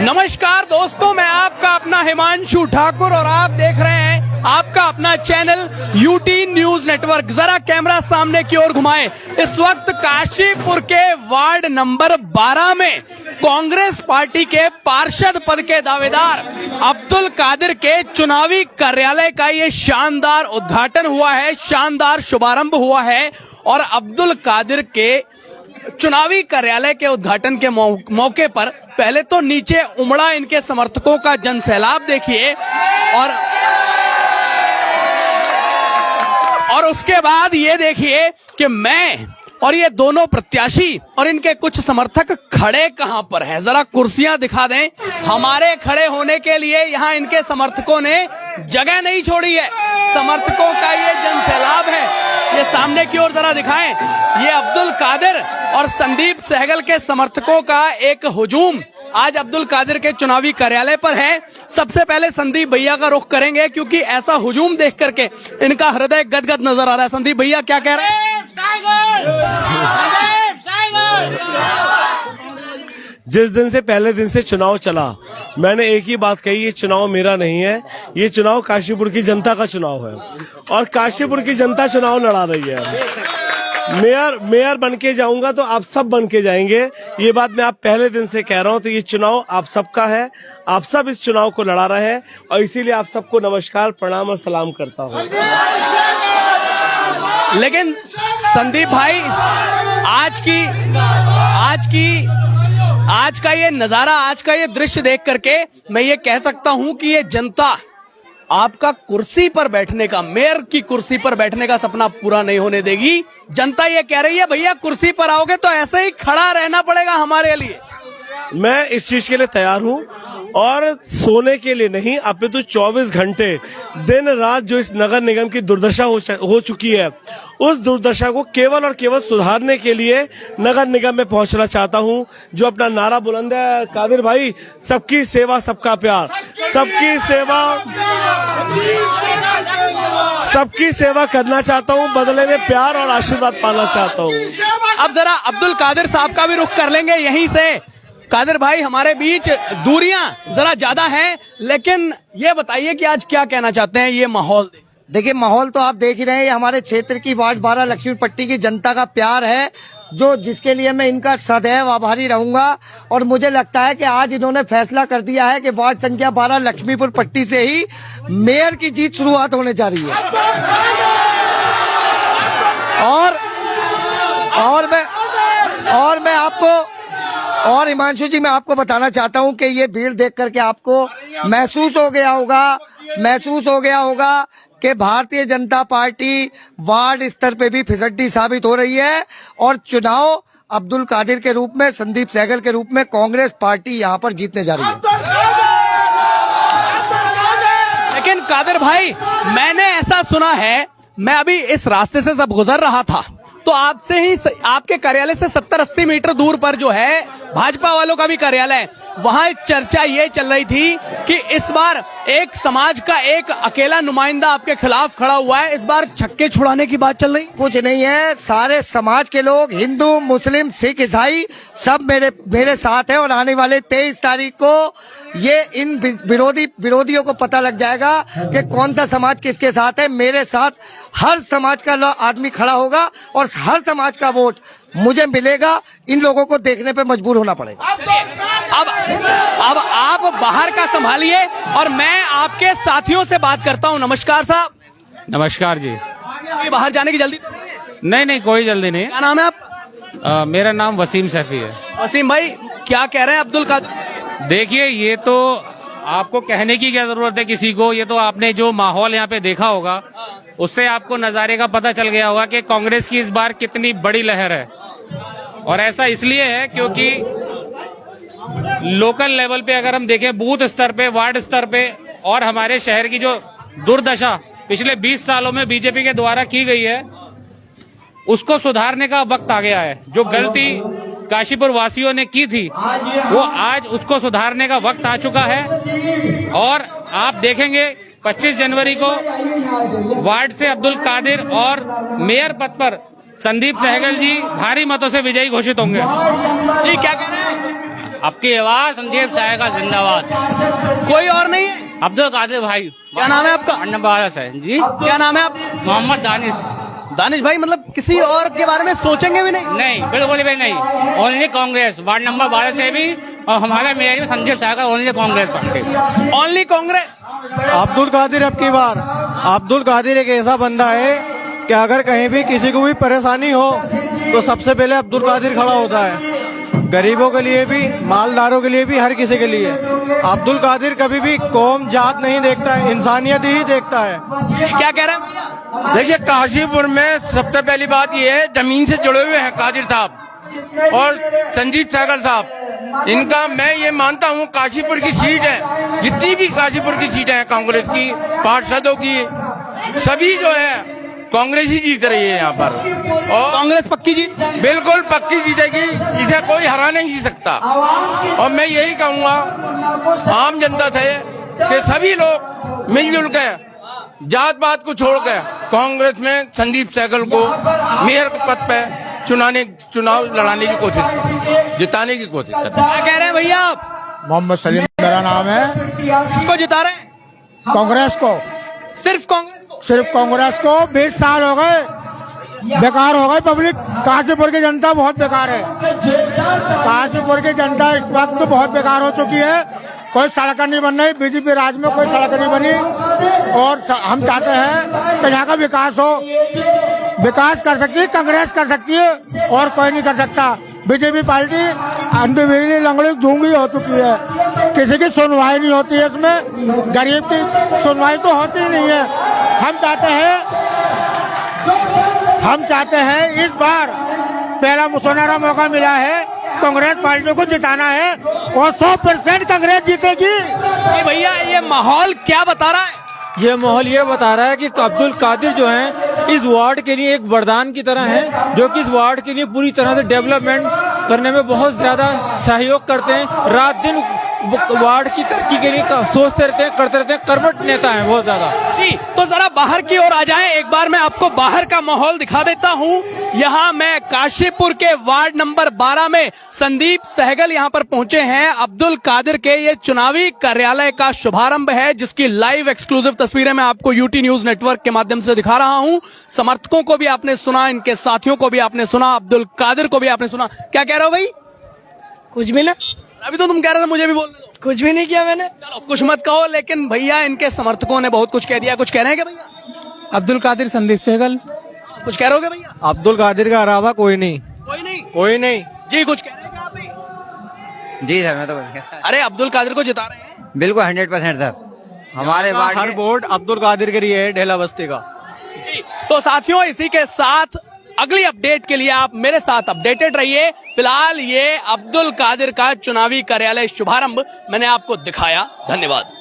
नमस्कार दोस्तों, मैं आपका अपना हिमांशु ठाकुर और आप देख रहे हैं आपका अपना चैनल यूटी न्यूज नेटवर्क। जरा कैमरा सामने की ओर घुमाएं। इस वक्त काशीपुर के वार्ड नंबर 12 में कांग्रेस पार्टी के पार्षद पद के दावेदार अब्दुल कादिर के चुनावी कार्यालय का ये शानदार उद्घाटन हुआ है, शानदार शुभारंभ हुआ है। और अब्दुल कादिर के चुनावी कार्यालय के उद्घाटन के मौके पर पहले तो नीचे उमड़ा इनके समर्थकों का जनसैलाब देखिए और उसके बाद ये देखिए कि मैं और ये दोनों प्रत्याशी और इनके कुछ समर्थक खड़े कहां पर हैं। जरा कुर्सियां दिखा दें। हमारे खड़े होने के लिए यहां इनके समर्थकों ने जगह नहीं छोड़ी है। समर्थकों का ये जनसैलाब है, ये सामने की ओर जरा दिखाएं। ये अब्दुल कादिर और संदीप सहगल के समर्थकों का एक हुजूम आज अब्दुल कादिर के चुनावी कार्यालय पर है। सबसे पहले संदीप भैया का रुख करेंगे क्योंकि ऐसा हुजूम देख करके इनका हृदय गदगद नजर आ रहा है। संदीप भैया क्या कह रहे हैं? जिस दिन से पहले दिन से चुनाव चला, मैंने एक ही बात कही, ये चुनाव मेरा नहीं है, ये चुनाव काशीपुर की जनता का चुनाव है और काशीपुर की जनता चुनाव लड़ा रही है। मेयर बन के जाऊंगा तो आप सब बन के जाएंगे, ये बात मैं आप पहले दिन से कह रहा हूं। तो ये चुनाव आप सबका है, आप सब इस चुनाव को लड़ा रहे हैं और इसीलिए आप सबको नमस्कार, प्रणाम और सलाम करता हूं। लेकिन संदीप भाई, आज का ये नजारा, आज का ये दृश्य देख करके मैं ये कह सकता हूं कि ये जनता आपका कुर्सी पर बैठने का, मेयर की कुर्सी पर बैठने का सपना पूरा नहीं होने देगी। जनता ये कह रही है भैया कुर्सी पर आओगे तो ऐसे ही खड़ा रहना पड़ेगा हमारे लिए। मैं इस चीज के लिए तैयार हूं और सोने के लिए नहीं, अपने तो 24 घंटे दिन रात जो इस नगर निगम की दुर्दशा हो चुकी है, उस दुर्दशा को केवल और केवल सुधारने के लिए नगर निगम में पहुंचना चाहता हूं। जो अपना नारा बुलंद है कादिर भाई, सबकी सेवा सबका प्यार, सबकी सेवा करना चाहता हूं, बदले में प्यार और आशीर्वाद पाना चाहता हूं। अब जरा अब्दुल कादिर साहब का भी रुख कर लेंगे यहीं से। कादिर भाई, हमारे बीच दूरियां जरा ज्यादा हैं, लेकिन ये बताइए कि आज क्या कहना चाहते हैं ये माहौल? देखिए, माहौल तो आप देख ही रहे हैं, हमारे क्षेत्र की वार्ड 12 लक्ष्मी पट्टी की जनता का प्यार है, जिसके लिए मैं इनका सदैव आभारी रहूंगा। और मुझे लगता है कि आज इन्होंने फैसला कर दिया है कि वार्ड संख्या 12 लक्ष्मीपुर पट्टी से ही मेयर की जीत शुरुआत होने जा रही है। और मैं आपको और हिमांशु जी, मैं आपको बताना चाहता हूं कि ये भीड़ देख करके आपको महसूस हो गया होगा कि भारतीय जनता पार्टी वार्ड स्तर पे भी फिसड्डी साबित हो रही है और चुनाव अब्दुल कादिर के रूप में, संदीप सहगल के रूप में कांग्रेस पार्टी यहां पर जीतने जा रही है। लेकिन कादिर भाई, मैंने ऐसा सुना है, मैं अभी इस रास्ते से जब गुजर रहा था तो आपसे ही, आपके कार्यालय से 70-80 मीटर दूर पर जो है भाजपा वालों का भी कार्यालय है, वहां एक चर्चा ये चल रही थी कि इस बार एक समाज का एक अकेला नुमाइंदा आपके खिलाफ खड़ा हुआ है। इस बार छक्के छुड़ाने की बात चल रही? कुछ नहीं है, सारे समाज के लोग, हिंदू, मुस्लिम, सिख, ईसाई, सब मेरे साथ हैं और आने वाले 23 तारीख को ये इन विरोधियों को पता लग जाएगा कि कौन सा समाज किसके साथ है। मेरे साथ हर समाज का आदमी खड़ा होगा और हर समाज का वोट मुझे मिलेगा। इन लोगों को देखने पे मजबूर होना पड़ेगा। अब आप बाहर का संभालिए और मैं आपके साथियों से बात करता हूं। नमस्कार साहब। नमस्कार जी। बाहर जाने की जल्दी तो नहीं है? नहीं, कोई जल्दी नहीं। क्या नाम है आप? मेरा नाम वसीम सैफी है। वसीम भाई, क्या कह रहे हैं अब्दुल कादिर? देखिए, ये तो आपको कहने की क्या जरूरत है किसी को, ये तो आपने जो माहौल यहाँ पे देखा होगा उससे आपको नजारे का पता चल गया होगा कि कांग्रेस की इस बार कितनी बड़ी लहर है। और ऐसा इसलिए है क्योंकि लोकल लेवल पे अगर हम देखें, बूथ स्तर पे, वार्ड स्तर पे, और हमारे शहर की जो दुर्दशा पिछले 20 सालों में बीजेपी के द्वारा की गई है, उसको सुधारने का वक्त आ गया है। जो गलती काशीपुर वासियों ने की थी, वो आज उसको सुधारने का वक्त आ चुका है। और आप देखेंगे 25 जनवरी को वार्ड से अब्दुल कादिर और मेयर पद पर संदीप सहगल जी भारी मतों से विजयी घोषित होंगे। जी, क्या कह रहे हैं? आपकी आवाज संदीप सहगल जिंदाबाद। कोई और नहीं है? अब्दुल कादिर भाई। क्या नाम है आपका? वार्ड नंबर 12 से जी। क्या नाम है आप? मोहम्मद दानिश। दानिश भाई, मतलब किसी और के बारे में सोचेंगे भी नहीं? नहीं, बिल्कुल भी नहीं। ओनली कांग्रेस। वार्ड नंबर 12 से भी और हमारे mayor Sandeep Sehgal, only Congress party. Only Congress. Abdul Qadir अब की बार। अब्दुल कादिर एक ऐसा बंदा है कि अगर कहीं भी किसी को भी परेशानी हो तो सबसे पहले अब्दुल कादिर खड़ा होता है, गरीबों के लिए भी, मालदारों के लिए भी, हर किसी के लिए। अब्दुल कादिर कभी भी कौम जात नहीं देखता है, इंसानियत ही देखता है। क्या कह रहे हैं भैया? देखिए, काशीपुर में सबसे पहली बात यह है, जमीन से जुड़े हुए हैं कादिर साहब और संजीत सहगल साहब। इनका मैं ये मानता हूँ, काशीपुर की सीट है, जितनी भी काशीपुर की सीटें हैं कांग्रेस की, पार्षदों की, सभी जो है कांग्रेस ही जीत रही है यहाँ पर। और कांग्रेस पक्की जीत? बिल्कुल पक्की जीतेगी, इसे कोई हरा नहीं सकता। और मैं यही कहूँगा आम जनता से कि सभी लोग मिलजुल के, जात पात को छोड़ के, कांग्रेस में संदीप सहगल को मेयर के पद पे चुनाव लड़ाने की कोशिश, जिताने की कोशिश करते हैं। क्या कह रहे हैं भैया आप? मोहम्मद सलीम मेरा नाम है। किसको जिता रहे हैं? कांग्रेस को। सिर्फ कांग्रेस को? सिर्फ कांग्रेस को। 20 साल हो गए, बेकार हो गई पब्लिक। काशीपुर की जनता बहुत बेकार है। काशीपुर की जनता इस वक्त बहुत बेकार हो चुकी है। कोई सड़क नहीं बन रही, बीजेपी राज में कोई सड़क नहीं बनी। और हम चाहते हैं कि यहाँ का विकास हो। विकास कर सकती है कांग्रेस, कर सकती है, और कोई नहीं कर सकता। बीजेपी पार्टी अंधी बिजली लंगड़ी झूंगी हो चुकी है, किसी की सुनवाई नहीं होती है इसमें। गरीब की सुनवाई तो होती ही नहीं है। हम चाहते हैं इस बार पहला सुनहरा मौका मिला है, कांग्रेस पार्टी को जिताना है और 100% कांग्रेस जीतेगी। ये भैया, ये माहौल क्या बता रहा है? ये माहौल ये बता रहा है कि अब्दुल कादिर जो हैं इस वार्ड के लिए एक वरदान की तरह हैं, जो कि इस वार्ड के लिए पूरी तरह से डेवलपमेंट करने में बहुत ज्यादा सहयोग करते हैं। रात दिन वार्ड की तरक्की के लिए सोचते रहते हैं, करते रहते हैं। कर्मठ नेता हैं बहुत ज्यादा। जी, तो जरा बाहर की ओर आ जाएं। एक बार मैं आपको बाहर का माहौल दिखा देता हूं। यहाँ मैं काशीपुर के वार्ड नंबर 12 में संदीप सहगल यहाँ पर पहुंचे हैं। अब्दुल कादिर के ये चुनावी कार्यालय का शुभारंभ है, जिसकी लाइव एक्सक्लूसिव तस्वीरें मैं आपको यूटी न्यूज नेटवर्क के माध्यम से दिखा रहा हूं। समर्थकों को भी आपने सुना, इनके साथियों को भी आपने सुना, अब्दुल कादिर को भी आपने सुना। क्या कह रहे हो भाई? कुछ भी ना। अभी तो तुम कह रहे थे मुझे भी बोलने दो। कुछ भी नहीं किया मैंने। चलो, कुछ मत कहो, लेकिन भैया इनके समर्थकों ने बहुत कुछ कह दिया। कुछ कह रहे हैं क्या भैया? अब्दुल कादिर, संदीप सहगल। कुछ कह रहे हो क्या भैया? अब्दुल कादिर का अलावा कोई नहीं। कोई नहीं? कोई नहीं जी, कुछ कह रहे हैं क्या आप भी? जी सर, मैं तो अरे अब्दुल कादिर को जिता रहे हैं? बिल्कुल 100% सर। हमारे वार्ड हर वोट अब्दुल कादिर के लिए है, ढेला बस्ती का। जी, तो साथियों, इसी के साथ अगली अपडेट के लिए आप मेरे साथ अपडेटेड रहिए। फिलहाल ये अब्दुल कादिर का चुनावी कार्यालय शुभारंभ मैंने आपको दिखाया। धन्यवाद।